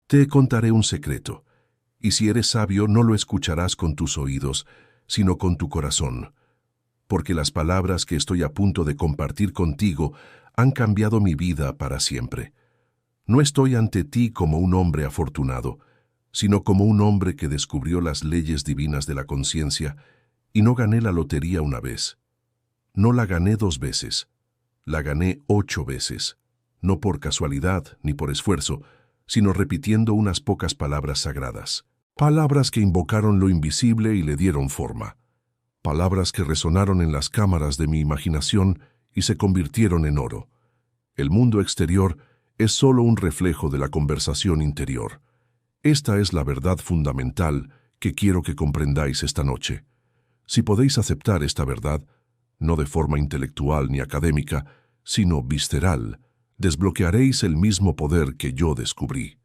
Te contaré un secreto, y si eres sabio no lo escucharás con tus oídos, sino con tu corazón, porque las palabras que estoy a punto de compartir contigo han cambiado mi vida para siempre. No estoy ante ti como un hombre afortunado, sino como un hombre que descubrió las leyes divinas de la conciencia y no gané la lotería una vez. No la gané 2 veces, la gané 8 veces, no por casualidad ni por esfuerzo, sino repitiendo unas pocas palabras sagradas. Palabras que invocaron lo invisible y le dieron forma. Palabras que resonaron en las cámaras de mi imaginación y se convirtieron en oro. El mundo exterior es solo un reflejo de la conversación interior. Esta es la verdad fundamental que quiero que comprendáis esta noche. Si podéis aceptar esta verdad, no de forma intelectual ni académica, sino visceral, desbloquearéis el mismo poder que yo descubrí.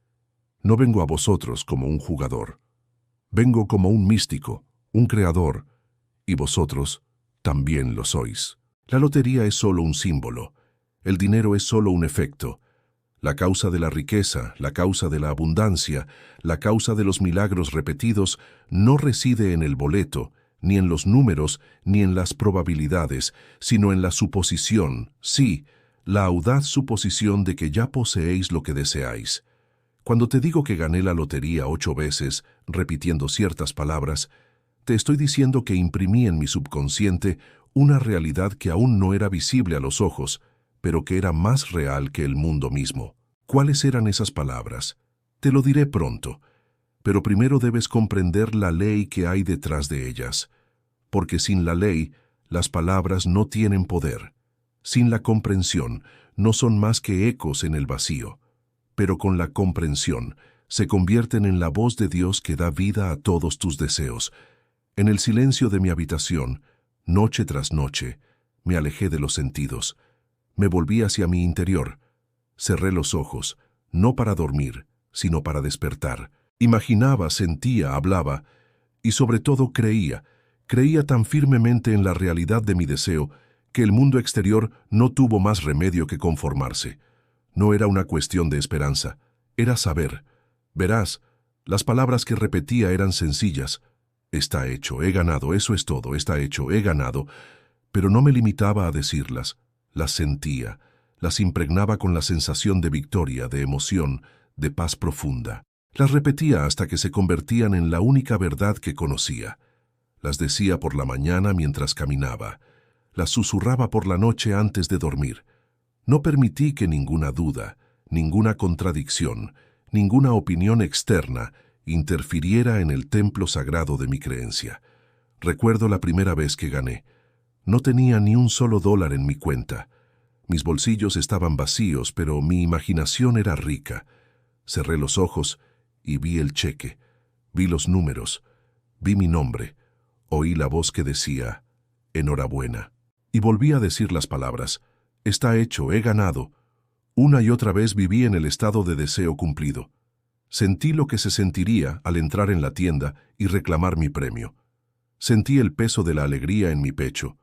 No vengo a vosotros como un jugador. Vengo como un místico, un creador, y vosotros también lo sois. La lotería es solo un símbolo. El dinero es solo un efecto. La causa de la riqueza, la causa de la abundancia, la causa de los milagros repetidos no reside en el boleto, ni en los números, ni en las probabilidades, sino en la suposición, sí, la audaz suposición de que ya poseéis lo que deseáis. Cuando te digo que gané la lotería 8 veces, repitiendo ciertas palabras, te estoy diciendo que imprimí en mi subconsciente una realidad que aún no era visible a los ojos, pero que era más real que el mundo mismo. ¿Cuáles eran esas palabras? Te lo diré pronto, pero primero debes comprender la ley que hay detrás de ellas, porque sin la ley, las palabras no tienen poder. Sin la comprensión, no son más que ecos en el vacío, pero con la comprensión, se convierten en la voz de Dios que da vida a todos tus deseos. En el silencio de mi habitación, noche tras noche, me alejé de los sentidos. Me volví hacia mi interior. Cerré los ojos, no para dormir, sino para despertar. Imaginaba, sentía, hablaba, y sobre todo creía tan firmemente en la realidad de mi deseo, que el mundo exterior no tuvo más remedio que conformarse. No era una cuestión de esperanza, era saber. Verás, las palabras que repetía eran sencillas. Está hecho, he ganado, eso es todo, está hecho, he ganado. Pero no me limitaba a decirlas, las sentía, las impregnaba con la sensación de victoria, de emoción, de paz profunda. Las repetía hasta que se convertían en la única verdad que conocía. Las decía por la mañana mientras caminaba. Las susurraba por la noche antes de dormir. No permití que ninguna duda, ninguna contradicción, ninguna opinión externa interfiriera en el templo sagrado de mi creencia. Recuerdo la primera vez que gané. No tenía ni un solo dólar en mi cuenta. Mis bolsillos estaban vacíos, pero mi imaginación era rica. Cerré los ojos y vi el cheque. Vi los números. Vi mi nombre. Oí la voz que decía, enhorabuena. Y volví a decir las palabras, está hecho, he ganado. Una y otra vez viví en el estado de deseo cumplido. Sentí lo que se sentiría al entrar en la tienda y reclamar mi premio. Sentí el peso de la alegría en mi pecho.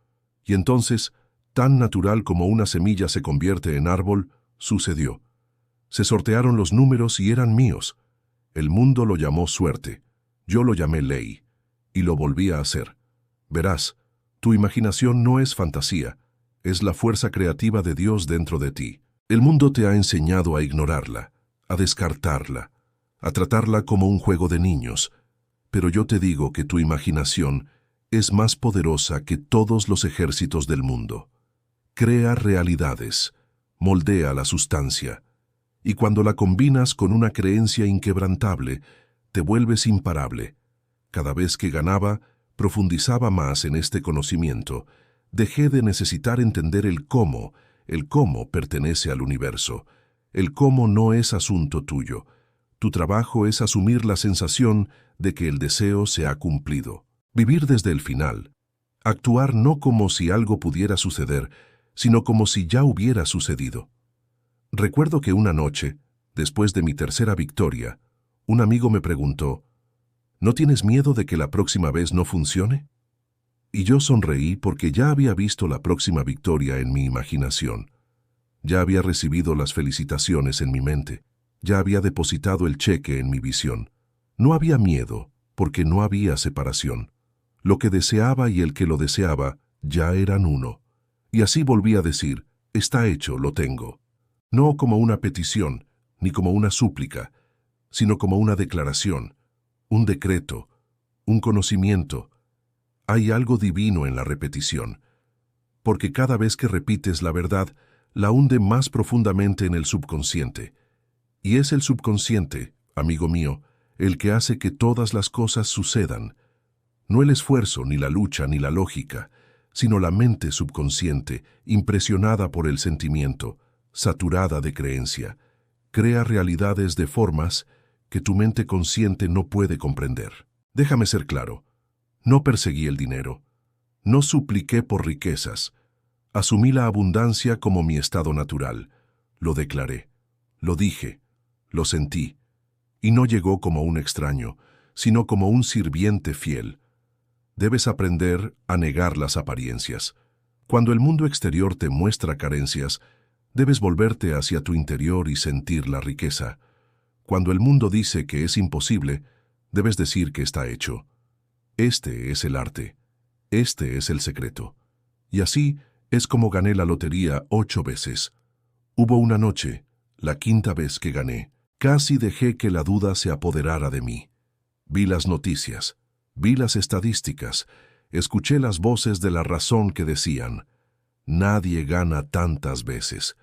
Y entonces, tan natural como una semilla se convierte en árbol, sucedió. Se sortearon los números y eran míos. El mundo lo llamó suerte. Yo lo llamé ley. Y lo volví a hacer. Verás, tu imaginación no es fantasía, es la fuerza creativa de Dios dentro de ti. El mundo te ha enseñado a ignorarla, a descartarla, a tratarla como un juego de niños. Pero yo te digo que tu imaginación es más poderosa que todos los ejércitos del mundo. Crea realidades, moldea la sustancia, y cuando la combinas con una creencia inquebrantable, te vuelves imparable. Cada vez que ganaba, profundizaba más en este conocimiento. Dejé de necesitar entender el cómo. El cómo pertenece al universo. El cómo no es asunto tuyo. Tu trabajo es asumir la sensación de que el deseo se ha cumplido. Vivir desde el final. Actuar no como si algo pudiera suceder, sino como si ya hubiera sucedido. Recuerdo que una noche, después de mi tercera victoria, un amigo me preguntó, ¿no tienes miedo de que la próxima vez no funcione? Y yo sonreí porque ya había visto la próxima victoria en mi imaginación. Ya había recibido las felicitaciones en mi mente. Ya había depositado el cheque en mi visión. No había miedo, porque no había separación. Lo que deseaba y el que lo deseaba ya eran uno. Y así volví a decir, está hecho, lo tengo. No como una petición, ni como una súplica, sino como una declaración, un decreto, un conocimiento. Hay algo divino en la repetición, porque cada vez que repites la verdad, la hunde más profundamente en el subconsciente. Y es el subconsciente, amigo mío, el que hace que todas las cosas sucedan. No el esfuerzo, ni la lucha, ni la lógica, sino la mente subconsciente, impresionada por el sentimiento, saturada de creencia, crea realidades de formas que tu mente consciente no puede comprender. Déjame ser claro, no perseguí el dinero, no supliqué por riquezas, asumí la abundancia como mi estado natural, lo declaré, lo dije, lo sentí, y no llegó como un extraño, sino como un sirviente fiel. Debes aprender a negar las apariencias. Cuando el mundo exterior te muestra carencias, debes volverte hacia tu interior y sentir la riqueza. Cuando el mundo dice que es imposible, debes decir que está hecho. Este es el arte. Este es el secreto. Y así es como gané la lotería 8 veces. Hubo una noche, la quinta vez que gané, casi dejé que la duda se apoderara de mí. Vi las noticias, vi las estadísticas, escuché las voces de la razón que decían, nadie gana tantas veces.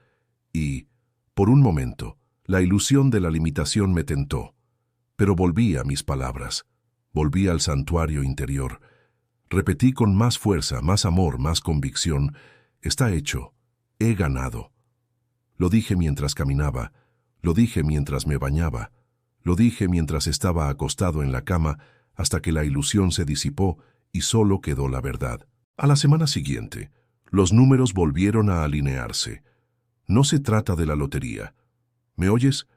Y, por un momento, la ilusión de la limitación me tentó. Pero volví a mis palabras, volví al santuario interior. Repetí con más fuerza, más amor, más convicción, está hecho, he ganado. Lo dije mientras caminaba, lo dije mientras me bañaba, lo dije mientras estaba acostado en la cama, hasta que la ilusión se disipó y solo quedó la verdad. A la semana siguiente, los números volvieron a alinearse. No se trata de la lotería. ¿Me oyes?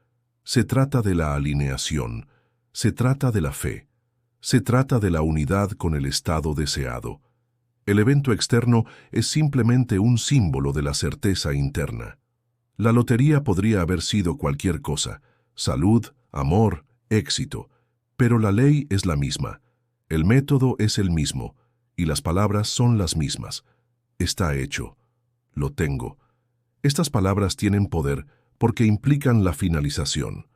Se trata de la alineación. Se trata de la fe. Se trata de la unidad con el estado deseado. El evento externo es simplemente un símbolo de la certeza interna. La lotería podría haber sido cualquier cosa: salud, amor, éxito. Pero la ley es la misma, el método es el mismo, y las palabras son las mismas. Está hecho. Lo tengo. Estas palabras tienen poder porque implican la finalización.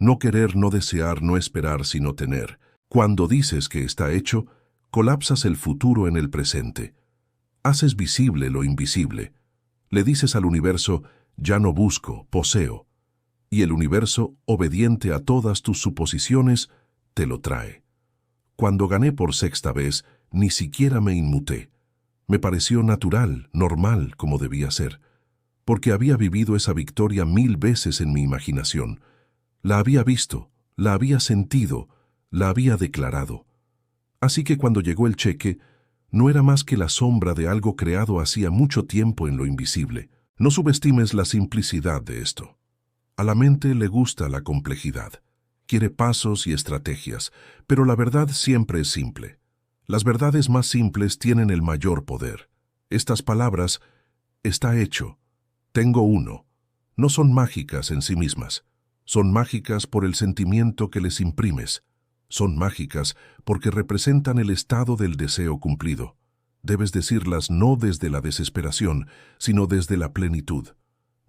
No querer, no desear, no esperar, sino tener. Cuando dices que está hecho, colapsas el futuro en el presente. Haces visible lo invisible. Le dices al universo, ya no busco, poseo. Y el universo, obediente a todas tus suposiciones, te lo trae. Cuando gané por sexta vez, ni siquiera me inmuté. Me pareció natural, normal, como debía ser, porque había vivido esa victoria 1000 veces en mi imaginación. La había visto, la había sentido, la había declarado. Así que cuando llegó el cheque, no era más que la sombra de algo creado hacía mucho tiempo en lo invisible. No subestimes la simplicidad de esto. A la mente le gusta la complejidad. Quiere pasos y estrategias, pero la verdad siempre es simple. Las verdades más simples tienen el mayor poder. Estas palabras, está hecho, tengo uno, no son mágicas en sí mismas. Son mágicas por el sentimiento que les imprimes. Son mágicas porque representan el estado del deseo cumplido. Debes decirlas no desde la desesperación, sino desde la plenitud.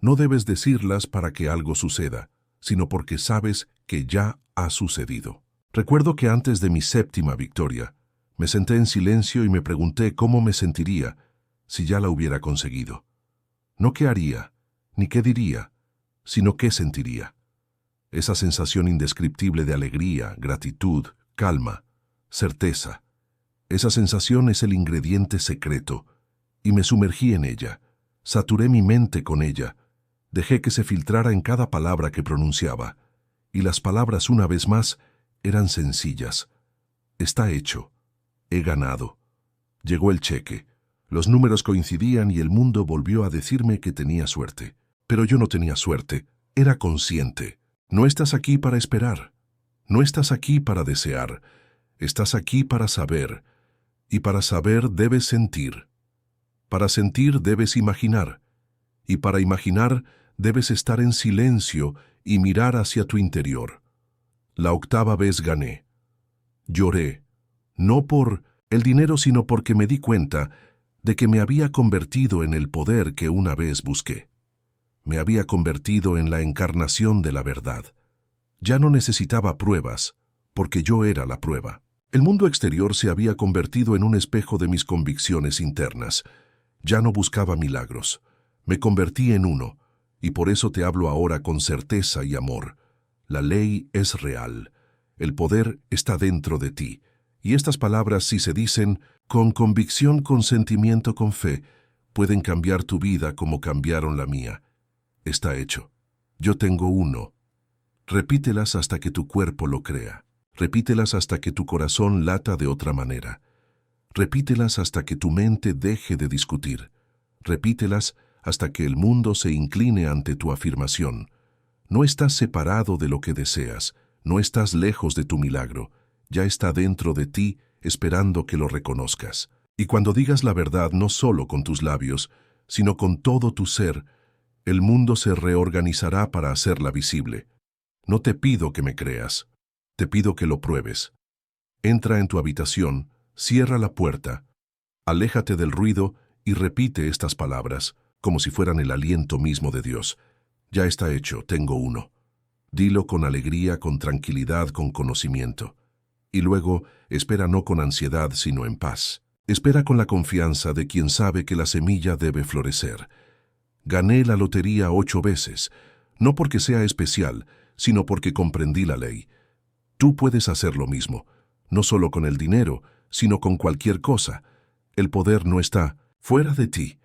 No debes decirlas para que algo suceda, sino porque sabes que ya ha sucedido. Recuerdo que antes de mi séptima victoria, me senté en silencio y me pregunté cómo me sentiría si ya la hubiera conseguido. No qué haría, ni qué diría, sino qué sentiría. Esa sensación indescriptible de alegría, gratitud, calma, certeza. Esa sensación es el ingrediente secreto, y me sumergí en ella, saturé mi mente con ella, dejé que se filtrara en cada palabra que pronunciaba, y las palabras una vez más eran sencillas. Está hecho, he ganado. Llegó el cheque, los números coincidían y el mundo volvió a decirme que tenía suerte. Pero yo no tenía suerte, era consciente. No estás aquí para esperar, no estás aquí para desear, estás aquí para saber, y para saber debes sentir. Para sentir debes imaginar, y para imaginar debes estar en silencio y mirar hacia tu interior. La octava vez gané. Lloré, no por el dinero, sino porque me di cuenta de que me había convertido en el poder que una vez busqué. Me había convertido en la encarnación de la verdad. Ya no necesitaba pruebas, porque yo era la prueba. El mundo exterior se había convertido en un espejo de mis convicciones internas. Ya no buscaba milagros. Me convertí en uno, y por eso te hablo ahora con certeza y amor. La ley es real. El poder está dentro de ti. Y estas palabras, si se dicen con convicción, con sentimiento, con fe, pueden cambiar tu vida como cambiaron la mía. Está hecho. Yo tengo uno. Repítelas hasta que tu cuerpo lo crea. Repítelas hasta que tu corazón lata de otra manera. Repítelas hasta que tu mente deje de discutir. Repítelas hasta que el mundo se incline ante tu afirmación. No estás separado de lo que deseas, no estás lejos de tu milagro, ya está dentro de ti esperando que lo reconozcas. Y cuando digas la verdad no solo con tus labios, sino con todo tu ser, el mundo se reorganizará para hacerla visible. No te pido que me creas, te pido que lo pruebes. Entra en tu habitación, cierra la puerta, aléjate del ruido y repite estas palabras, como si fueran el aliento mismo de Dios. Ya está hecho, tengo uno. Dilo con alegría, con tranquilidad, con conocimiento. Y luego, espera no con ansiedad, sino en paz. Espera con la confianza de quien sabe que la semilla debe florecer. Gané la lotería 8 veces, no porque sea especial, sino porque comprendí la ley. Tú puedes hacer lo mismo, no solo con el dinero, sino con cualquier cosa. El poder no está fuera de ti.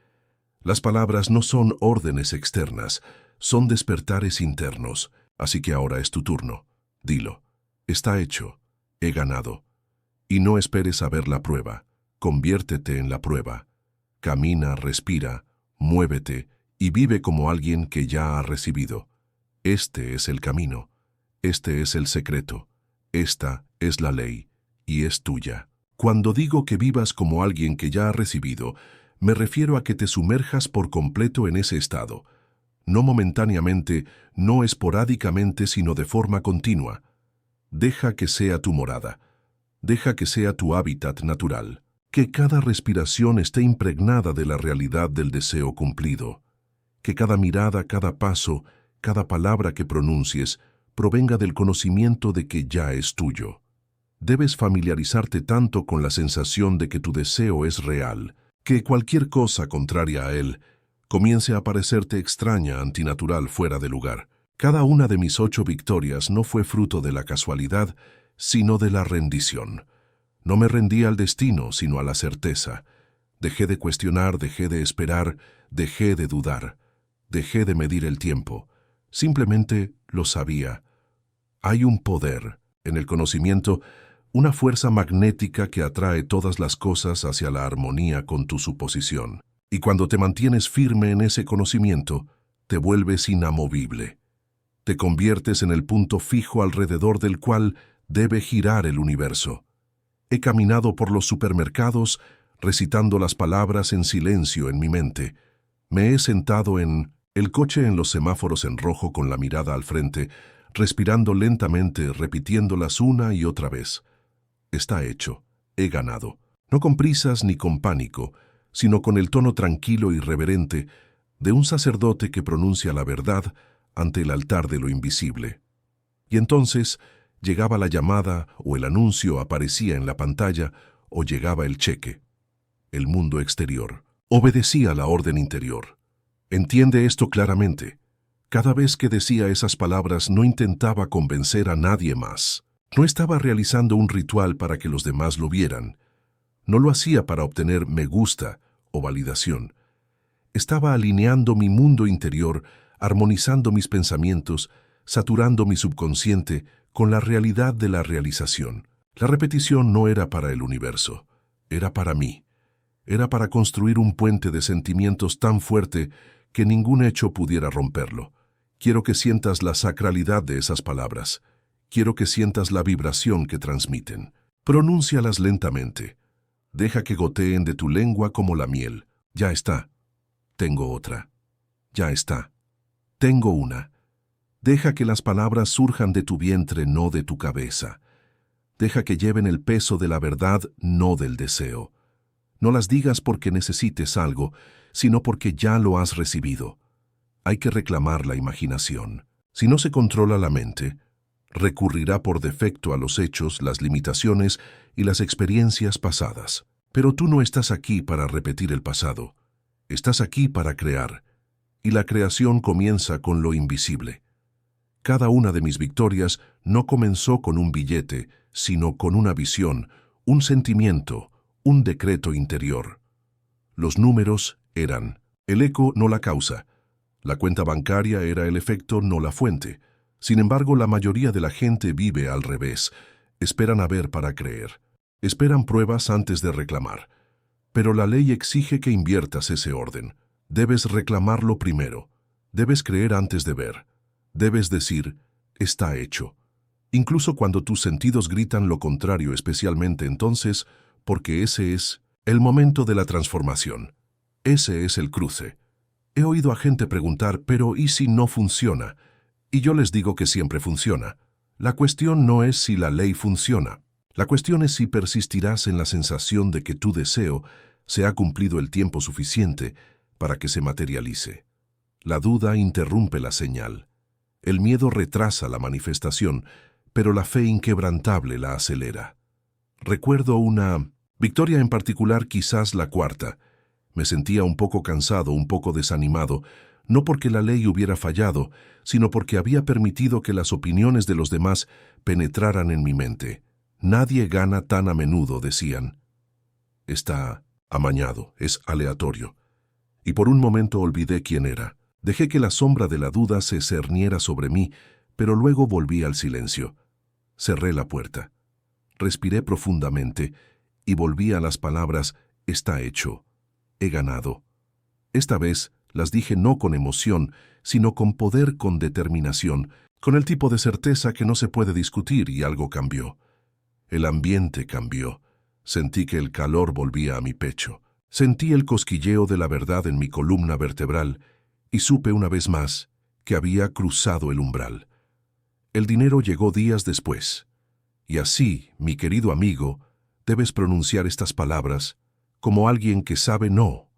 Las palabras no son órdenes externas, son despertares internos. Así que ahora es tu turno. Dilo. Está hecho. He ganado. Y no esperes a ver la prueba. Conviértete en la prueba. Camina, respira, muévete y vive como alguien que ya ha recibido. Este es el camino. Este es el secreto. Esta es la ley y es tuya. Cuando digo que vivas como alguien que ya ha recibido, me refiero a que te sumerjas por completo en ese estado. No momentáneamente, no esporádicamente, sino de forma continua. Deja que sea tu morada. Deja que sea tu hábitat natural. Que cada respiración esté impregnada de la realidad del deseo cumplido. Que cada mirada, cada paso, cada palabra que pronuncies provenga del conocimiento de que ya es tuyo. Debes familiarizarte tanto con la sensación de que tu deseo es real, que cualquier cosa contraria a él comience a parecerte extraña, antinatural, fuera de lugar. Cada una de mis 8 victorias no fue fruto de la casualidad, sino de la rendición. No me rendí al destino, sino a la certeza. Dejé de cuestionar, dejé de esperar, dejé de dudar. Dejé de medir el tiempo. Simplemente lo sabía. Hay un poder en el conocimiento, una fuerza magnética que atrae todas las cosas hacia la armonía con tu suposición. Y cuando te mantienes firme en ese conocimiento, te vuelves inamovible. Te conviertes en el punto fijo alrededor del cual debe girar el universo. He caminado por los supermercados recitando las palabras en silencio en mi mente. Me he sentado en el coche en los semáforos en rojo con la mirada al frente, respirando lentamente, repitiéndolas una y otra vez. Está hecho. He ganado. No con prisas ni con pánico, sino con el tono tranquilo y reverente de un sacerdote que pronuncia la verdad ante el altar de lo invisible. Y entonces llegaba la llamada o el anuncio aparecía en la pantalla o llegaba el cheque. El mundo exterior obedecía la orden interior. Entiende esto claramente. Cada vez que decía esas palabras no intentaba convencer a nadie más. No estaba realizando un ritual para que los demás lo vieran. No lo hacía para obtener me gusta o validación. Estaba alineando mi mundo interior, armonizando mis pensamientos, saturando mi subconsciente con la realidad de la realización. La repetición no era para el universo, era para mí. Era para construir un puente de sentimientos tan fuerte que ningún hecho pudiera romperlo. Quiero que sientas la sacralidad de esas palabras. Quiero que sientas la vibración que transmiten. Pronúncialas lentamente. Deja que goteen de tu lengua como la miel. Ya está. Tengo otra. Ya está. Tengo una. Deja que las palabras surjan de tu vientre, no de tu cabeza. Deja que lleven el peso de la verdad, no del deseo. No las digas porque necesites algo, sino porque ya lo has recibido. Hay que reclamar la imaginación. Si no se controla la mente, recurrirá por defecto a los hechos, las limitaciones y las experiencias pasadas. Pero tú no estás aquí para repetir el pasado. Estás aquí para crear. Y la creación comienza con lo invisible. Cada una de mis victorias no comenzó con un billete, sino con una visión, un sentimiento, un decreto interior. Los números eran el eco, no la causa. La cuenta bancaria era el efecto, no la fuente. Sin embargo, la mayoría de la gente vive al revés. Esperan a ver para creer. Esperan pruebas antes de reclamar. Pero la ley exige que inviertas ese orden. Debes reclamarlo primero. Debes creer antes de ver. Debes decir, está hecho. Incluso cuando tus sentidos gritan lo contrario, especialmente entonces, porque ese es el momento de la transformación. Ese es el cruce. He oído a gente preguntar, pero ¿y si no funciona? Y yo les digo que siempre funciona. La cuestión no es si la ley funciona. La cuestión es si persistirás en la sensación de que tu deseo se ha cumplido el tiempo suficiente para que se materialice. La duda interrumpe la señal. El miedo retrasa la manifestación, pero la fe inquebrantable la acelera. Recuerdo una victoria en particular, quizás la cuarta. Me sentía un poco cansado, un poco desanimado, no porque la ley hubiera fallado, sino porque había permitido que las opiniones de los demás penetraran en mi mente. Nadie gana tan a menudo, decían. Está amañado, es aleatorio. Y por un momento olvidé quién era. Dejé que la sombra de la duda se cerniera sobre mí, pero luego volví al silencio. Cerré la puerta. Respiré profundamente y volví a las palabras, está hecho, he ganado. Esta vez las dije no con emoción, sino con poder, con determinación, con el tipo de certeza que no se puede discutir, y algo cambió. El ambiente cambió. Sentí que el calor volvía a mi pecho. Sentí el cosquilleo de la verdad en mi columna vertebral y supe una vez más que había cruzado el umbral. El dinero llegó días después. Y así, mi querido amigo, debes pronunciar estas palabras como alguien que sabe no,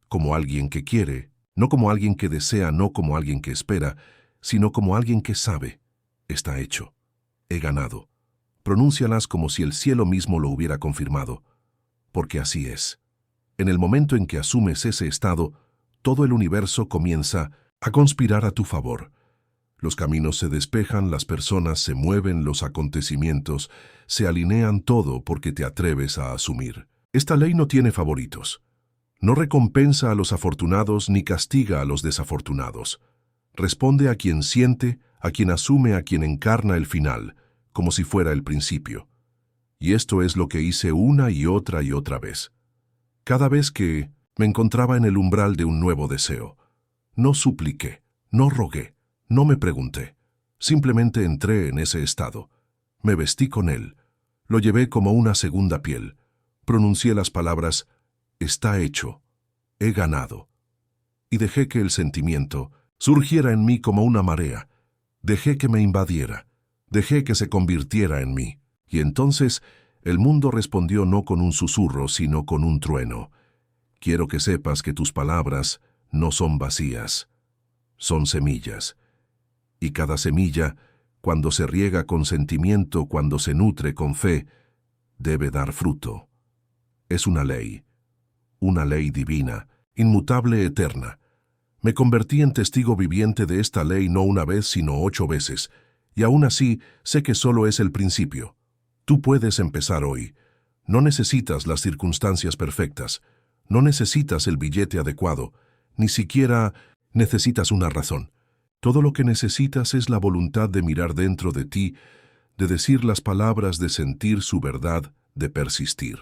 como alguien que quiere, no como alguien que desea, no como alguien que espera, sino como alguien que sabe. Está hecho. He ganado. Pronúncialas como si el cielo mismo lo hubiera confirmado, porque así es. En el momento en que asumes ese estado, todo el universo comienza a conspirar a tu favor. Los caminos se despejan, las personas se mueven, los acontecimientos se alinean, todo porque te atreves a asumir. Esta ley no tiene favoritos. No recompensa a los afortunados ni castiga a los desafortunados. Responde a quien siente, a quien asume, a quien encarna el final, como si fuera el principio. Y esto es lo que hice una y otra vez. Cada vez que me encontraba en el umbral de un nuevo deseo, no supliqué, no rogué, no me pregunté. Simplemente entré en ese estado. Me vestí con él. Lo llevé como una segunda piel. Pronuncié las palabras, está hecho, he ganado. Y dejé que el sentimiento surgiera en mí como una marea. Dejé que me invadiera. Dejé que se convirtiera en mí. Y entonces el mundo respondió no con un susurro, sino con un trueno. Quiero que sepas que tus palabras no son vacías. Son semillas. Y cada semilla, cuando se riega con sentimiento, cuando se nutre con fe, debe dar fruto. Es una ley divina, inmutable, eterna. Me convertí en testigo viviente de esta ley no una vez, sino 8 veces, y aún así sé que solo es el principio. Tú puedes empezar hoy. No necesitas las circunstancias perfectas, no necesitas el billete adecuado, ni siquiera necesitas una razón. Todo lo que necesitas es la voluntad de mirar dentro de ti, de decir las palabras, de sentir su verdad, de persistir.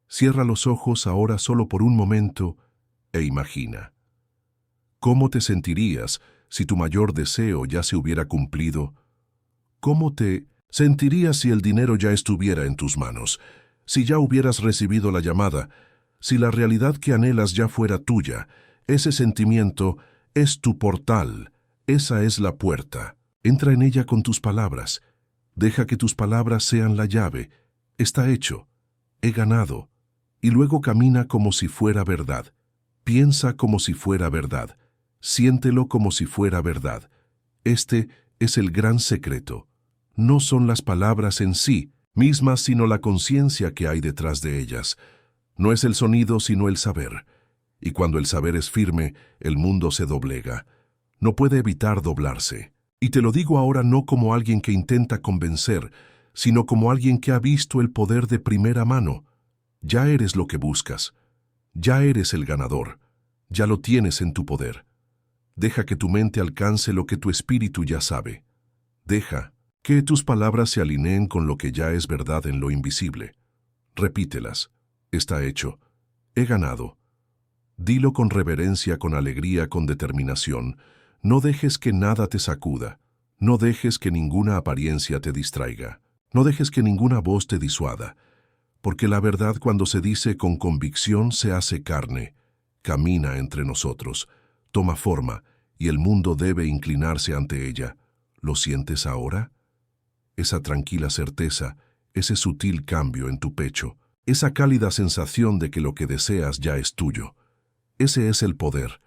Cierra los ojos ahora solo por un momento e imagina. ¿Cómo te sentirías si tu mayor deseo ya se hubiera cumplido? ¿Cómo te sentirías si el dinero ya estuviera en tus manos? Si ya hubieras recibido la llamada, si la realidad que anhelas ya fuera tuya. Ese sentimiento es tu portal, Esa es la puerta. Entra en ella con tus palabras. Deja que tus palabras sean la llave. Está hecho. He ganado. Y luego camina como si fuera verdad. Piensa como si fuera verdad. Siéntelo como si fuera verdad. Este es el gran secreto. No son las palabras en sí mismas, sino la conciencia que hay detrás de ellas. No es el sonido, sino el saber. Y cuando el saber es firme, el mundo se doblega. No puede evitar doblarse. Y te lo digo ahora no como alguien que intenta convencer, sino como alguien que ha visto el poder de primera mano. Ya eres lo que buscas. Ya eres el ganador. Ya lo tienes en tu poder. Deja que tu mente alcance lo que tu espíritu ya sabe. Deja que tus palabras se alineen con lo que ya es verdad en lo invisible. Repítelas. Está hecho. He ganado. Dilo con reverencia, con alegría, con determinación. No dejes que nada te sacuda. No dejes que ninguna apariencia te distraiga. No dejes que ninguna voz te disuada. Porque la verdad, cuando se dice con convicción, se hace carne. Camina entre nosotros. Toma forma, y el mundo debe inclinarse ante ella. ¿Lo sientes ahora? Esa tranquila certeza, ese sutil cambio en tu pecho, esa cálida sensación de que lo que deseas ya es tuyo. Ese es el poder.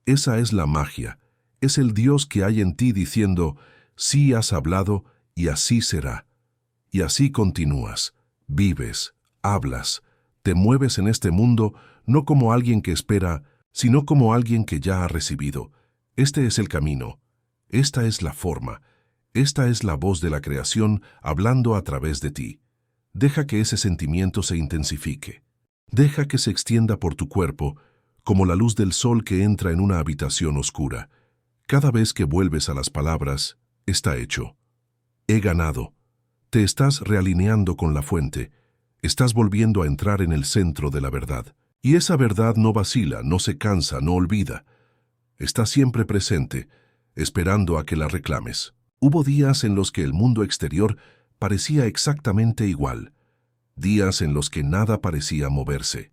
Esa es la magia. Es el Dios que hay en ti diciendo, sí has hablado y así será. Y así continúas, vives, hablas, te mueves en este mundo no como alguien que espera, sino como alguien que ya ha recibido. Este es el camino. Esta es la forma. Esta es la voz de la creación hablando a través de ti. Deja que ese sentimiento se intensifique. Deja que se extienda por tu cuerpo, como la luz del sol que entra en una habitación oscura. Cada vez que vuelves a las palabras, está hecho. He ganado. Te estás realineando con la fuente. Estás volviendo a entrar en el centro de la verdad. Y esa verdad no vacila, no se cansa, no olvida. Está siempre presente, esperando a que la reclames. Hubo días en los que el mundo exterior parecía exactamente igual. Días en los que nada parecía moverse.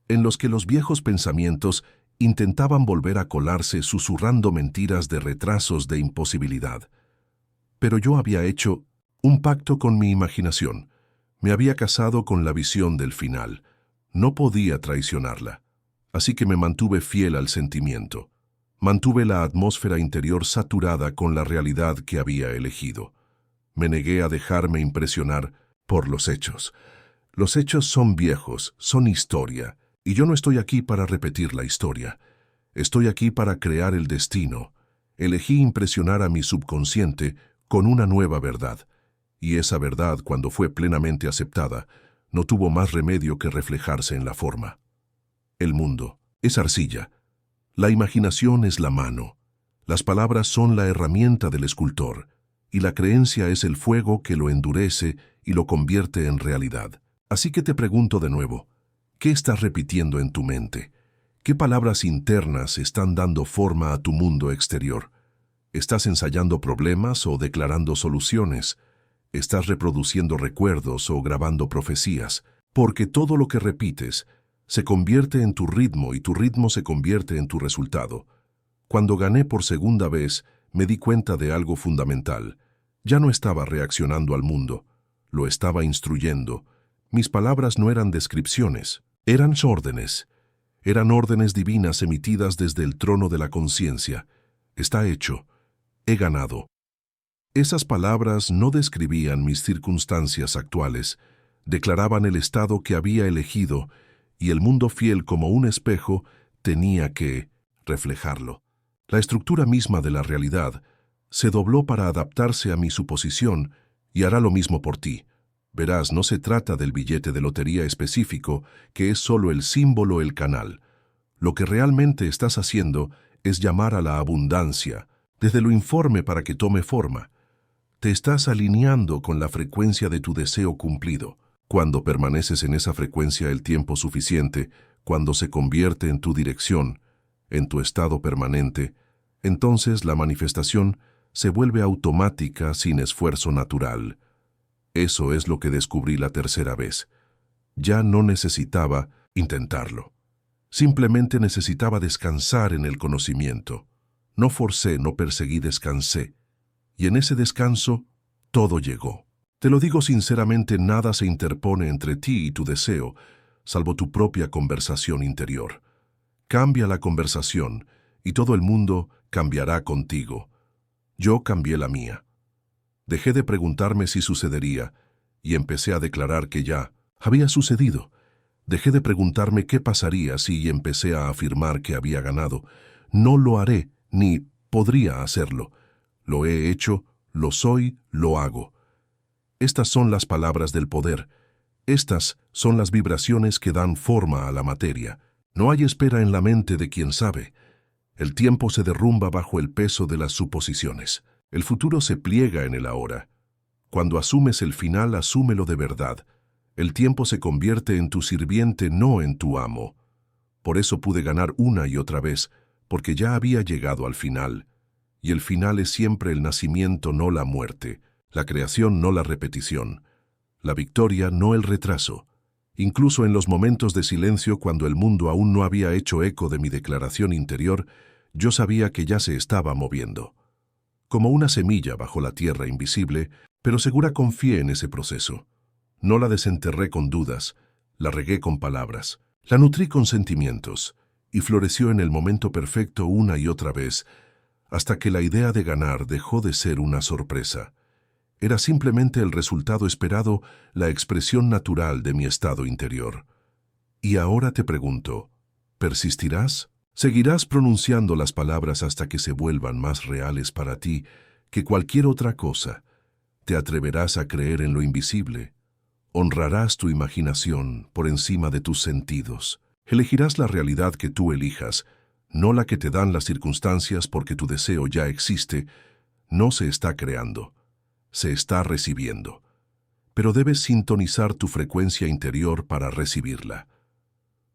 En los que los viejos pensamientos intentaban volver a colarse susurrando mentiras de retrasos de imposibilidad. Pero yo había hecho un pacto con mi imaginación. Me había casado con la visión del final. No podía traicionarla. Así que me mantuve fiel al sentimiento. Mantuve la atmósfera interior saturada con la realidad que había elegido. Me negué a dejarme impresionar por los hechos. Los hechos son viejos, son historia, y yo no estoy aquí para repetir la historia. Estoy aquí para crear el destino. Elegí impresionar a mi subconsciente con una nueva verdad. Y esa verdad, cuando fue plenamente aceptada, no tuvo más remedio que reflejarse en la forma. El mundo es arcilla. La imaginación es la mano. Las palabras son la herramienta del escultor, y la creencia es el fuego que lo endurece y lo convierte en realidad. Así que te pregunto de nuevo, ¿qué estás repitiendo en tu mente? ¿Qué palabras internas están dando forma a tu mundo exterior? ¿Estás ensayando problemas o declarando soluciones? ¿Estás reproduciendo recuerdos o grabando profecías? Porque todo lo que repites se convierte en tu ritmo y tu ritmo se convierte en tu resultado. Cuando gané por segunda vez, me di cuenta de algo fundamental. Ya no estaba reaccionando al mundo, lo estaba instruyendo. Mis palabras no eran descripciones, eran órdenes. Eran órdenes divinas emitidas desde el trono de la conciencia. Está hecho. He ganado. Esas palabras no describían mis circunstancias actuales, declaraban el estado que había elegido, y el mundo fiel como un espejo tenía que reflejarlo. La estructura misma de la realidad se dobló para adaptarse a mi suposición y hará lo mismo por ti. Verás, no se trata del billete de lotería específico, que es solo el símbolo, el canal. Lo que realmente estás haciendo es llamar a la abundancia, desde lo informe para que tome forma. Te estás alineando con la frecuencia de tu deseo cumplido. Cuando permaneces en esa frecuencia el tiempo suficiente, cuando se convierte en tu dirección, en tu estado permanente, entonces la manifestación se vuelve automática sin esfuerzo natural. Eso es lo que descubrí la tercera vez. Ya no necesitaba intentarlo. Simplemente necesitaba descansar en el conocimiento. No forcé, no perseguí, descansé. Y en ese descanso, todo llegó. Te lo digo sinceramente, nada se interpone entre ti y tu deseo, salvo tu propia conversación interior. Cambia la conversación, y todo el mundo cambiará contigo. Yo cambié la mía. Dejé de preguntarme si sucedería, y empecé a declarar que ya había sucedido. Dejé de preguntarme qué pasaría si y empecé a afirmar que había ganado. No lo haré, ni podría hacerlo. Lo he hecho, lo soy, lo hago. Estas son las palabras del poder. Estas son las vibraciones que dan forma a la materia. No hay espera en la mente de quien sabe. El tiempo se derrumba bajo el peso de las suposiciones. El futuro se pliega en el ahora. Cuando asumes el final, asúmelo de verdad. El tiempo se convierte en tu sirviente, no en tu amo. Por eso pude ganar una y otra vez, porque ya había llegado al final. Y el final es siempre el nacimiento, no la muerte. La creación, no la repetición. La victoria, no el retraso. Incluso en los momentos de silencio, cuando el mundo aún no había hecho eco de mi declaración interior, yo sabía que ya se estaba moviendo. Como una semilla bajo la tierra invisible, pero segura confié en ese proceso. No la desenterré con dudas, la regué con palabras, la nutrí con sentimientos, y floreció en el momento perfecto una y otra vez, hasta que la idea de ganar dejó de ser una sorpresa. Era simplemente el resultado esperado, la expresión natural de mi estado interior. Y ahora te pregunto, ¿persistirás? ¿Seguirás pronunciando las palabras hasta que se vuelvan más reales para ti que cualquier otra cosa? ¿Te atreverás a creer en lo invisible? ¿Honrarás tu imaginación por encima de tus sentidos? Elegirás la realidad que tú elijas, no la que te dan las circunstancias, porque tu deseo ya existe, no se está creando. Se está recibiendo. Pero debes sintonizar tu frecuencia interior para recibirla.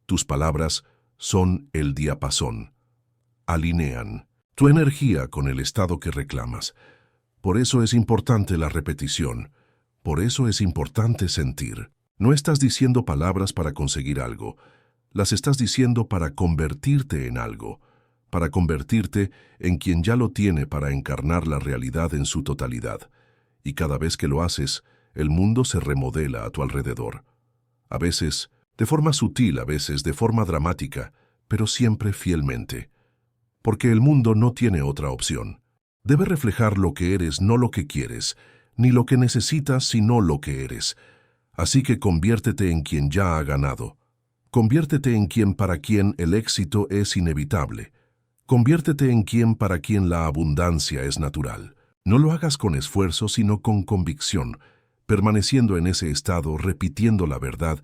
Tus palabras son el diapasón. Alinean tu energía con el estado que reclamas. Por eso es importante la repetición. Por eso es importante sentir. No estás diciendo palabras para conseguir algo. Las estás diciendo para convertirte en algo. Para convertirte en quien ya lo tiene, para encarnar la realidad en su totalidad. Y cada vez que lo haces, el mundo se remodela a tu alrededor. A veces de forma sutil, a veces de forma dramática, pero siempre fielmente. Porque el mundo no tiene otra opción. Debe reflejar lo que eres, no lo que quieres, ni lo que necesitas, sino lo que eres. Así que conviértete en quien ya ha ganado. Conviértete en quien para quien el éxito es inevitable. Conviértete en quien para quien la abundancia es natural. No lo hagas con esfuerzo, sino con convicción, permaneciendo en ese estado, repitiendo la verdad,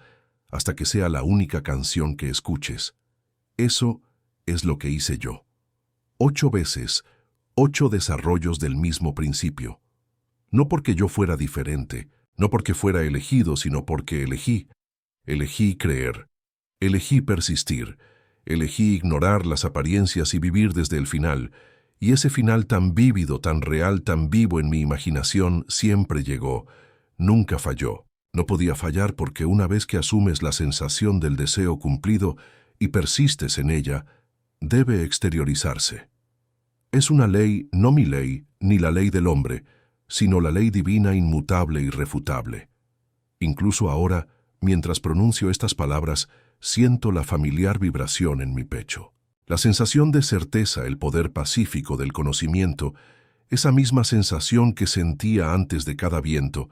hasta que sea la única canción que escuches. Eso es lo que hice yo. 8 veces, 8 desarrollos del mismo principio. No porque yo fuera diferente, no porque fuera elegido, sino porque elegí. Elegí creer, elegí persistir, elegí ignorar las apariencias y vivir desde el final. Y ese final tan vívido, tan real, tan vivo en mi imaginación, siempre llegó. Nunca falló. No podía fallar porque una vez que asumes la sensación del deseo cumplido y persistes en ella, debe exteriorizarse. Es una ley, no mi ley, ni la ley del hombre, sino la ley divina inmutable e irrefutable. Incluso ahora, mientras pronuncio estas palabras, siento la familiar vibración en mi pecho. La sensación de certeza, el poder pacífico del conocimiento, esa misma sensación que sentía antes de cada viento,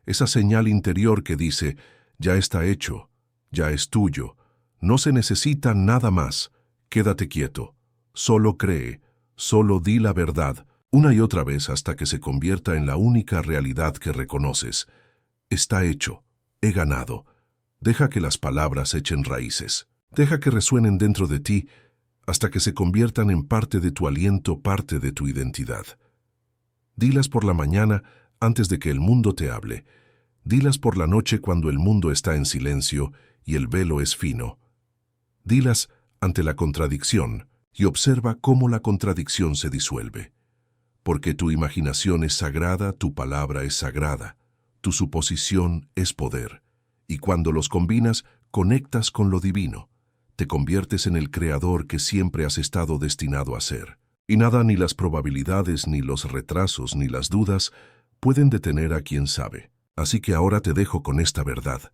esa señal interior que dice, ya está hecho, ya es tuyo, no se necesita nada más, quédate quieto, solo cree, solo di la verdad, una y otra vez hasta que se convierta en la única realidad que reconoces. Está hecho, he ganado. Deja que las palabras echen raíces, deja que resuenen dentro de ti, hasta que se conviertan en parte de tu aliento, parte de tu identidad. Dilas por la mañana antes de que el mundo te hable. Dilas por la noche cuando el mundo está en silencio y el velo es fino. Dilas ante la contradicción y observa cómo la contradicción se disuelve. Porque tu imaginación es sagrada, tu palabra es sagrada, tu suposición es poder. Y cuando los combinas, conectas con lo divino. Te conviertes en el creador que siempre has estado destinado a ser. Y nada, ni las probabilidades, ni los retrasos, ni las dudas pueden detener a quien sabe. Así que ahora te dejo con esta verdad.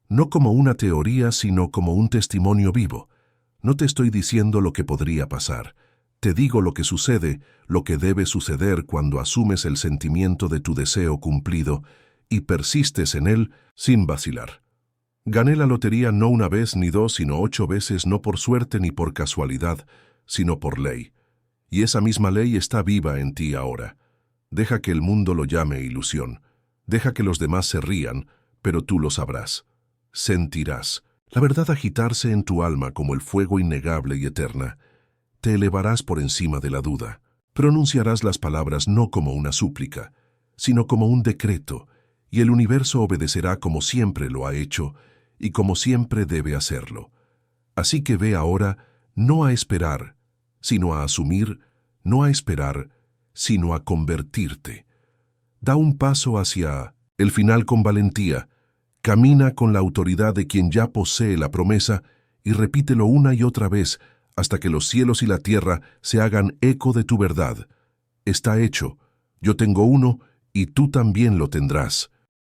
No como una teoría, sino como un testimonio vivo. No te estoy diciendo lo que podría pasar. Te digo lo que sucede, lo que debe suceder cuando asumes el sentimiento de tu deseo cumplido y persistes en él sin vacilar. Gané la lotería no una vez ni dos, sino 8 veces, no por suerte ni por casualidad, sino por ley. Y esa misma ley está viva en ti ahora. Deja que el mundo lo llame ilusión. Deja que los demás se rían, pero tú lo sabrás. Sentirás la verdad agitarse en tu alma como el fuego innegable y eterna. Te elevarás por encima de la duda. Pronunciarás las palabras no como una súplica, sino como un decreto, y el universo obedecerá como siempre lo ha hecho y como siempre debe hacerlo. Así que ve ahora no a esperar, sino a asumir, no a esperar, sino a convertirte. Da un paso hacia el final con valentía. Camina con la autoridad de quien ya posee la promesa y repítelo una y otra vez hasta que los cielos y la tierra se hagan eco de tu verdad. Está hecho. Yo tengo uno y tú también lo tendrás.